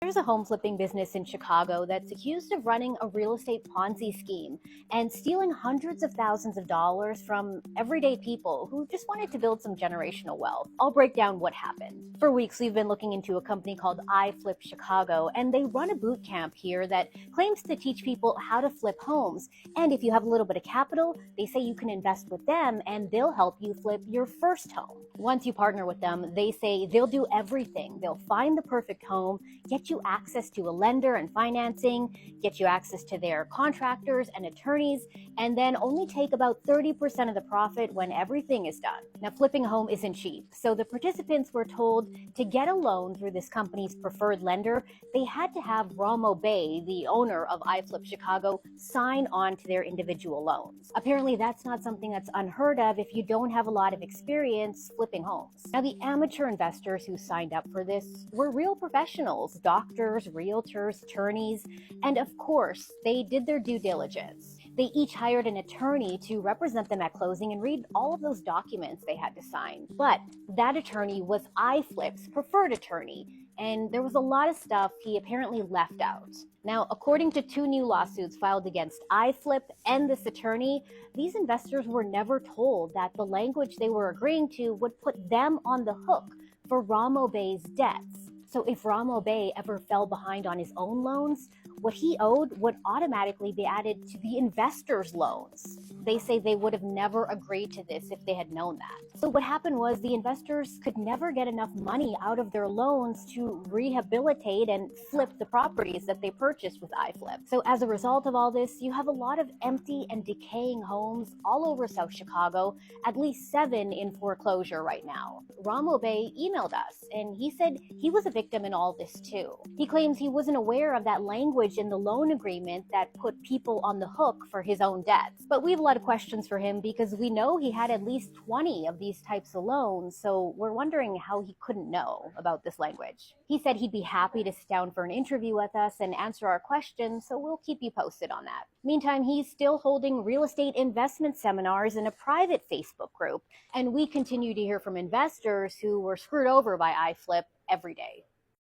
There's a home flipping business in Chicago that's accused of running a real estate Ponzi scheme and stealing hundreds of thousands of dollars from everyday people who just wanted to build some generational wealth. I'll break down what happened. For weeks, we've been looking into a company called iFLIP Chicago, and they run a boot camp here that claims to teach people how to flip homes. And if you have a little bit of capital, they say you can invest with them and they'll help you flip your first home. Once you partner with them, they say they'll do everything. They'll find the perfect home, get you access to a lender and financing, get you access to their contractors and attorneys, and then only take about 30% of the profit when everything is done. Now, flipping a home isn't cheap, so the participants were told to get a loan through this company's preferred lender, they had to have Ramo Bay, the owner of iFLIP Chicago, sign on to their individual loans. Apparently, that's not something that's unheard of if you don't have a lot of experience flipping homes. Now, the amateur investors who signed up for this were real professionals, doctors, realtors, attorneys, and of course, they did their due diligence. They each hired an attorney to represent them at closing and read all of those documents they had to sign. But that attorney was iFLIP's preferred attorney, and there was a lot of stuff he apparently left out. Now, according to 2 new lawsuits filed against iFLIP and this attorney, these investors were never told that the language they were agreeing to would put them on the hook for Ramo Bay's debts. So if Ramo Bay ever fell behind on his own loans, what he owed would automatically be added to the investors' loans. They say they would have never agreed to this if they had known that. So what happened was the investors could never get enough money out of their loans to rehabilitate and flip the properties that they purchased with iFLIP. So as a result of all this, you have a lot of empty and decaying homes all over South Chicago, at least 7 in foreclosure right now. Ramo Bay emailed us, and he said he was a victim in all this too. He claims he wasn't aware of that language in the loan agreement that put people on the hook for his own debts. But we have a lot of questions for him because we know he had at least 20 of these types of loans, so we're wondering how he couldn't know about this language. He said he'd be happy to sit down for an interview with us and answer our questions, so we'll keep you posted on that. Meantime, he's still holding real estate investment seminars in a private Facebook group, and we continue to hear from investors who were screwed over by iFLIP every day.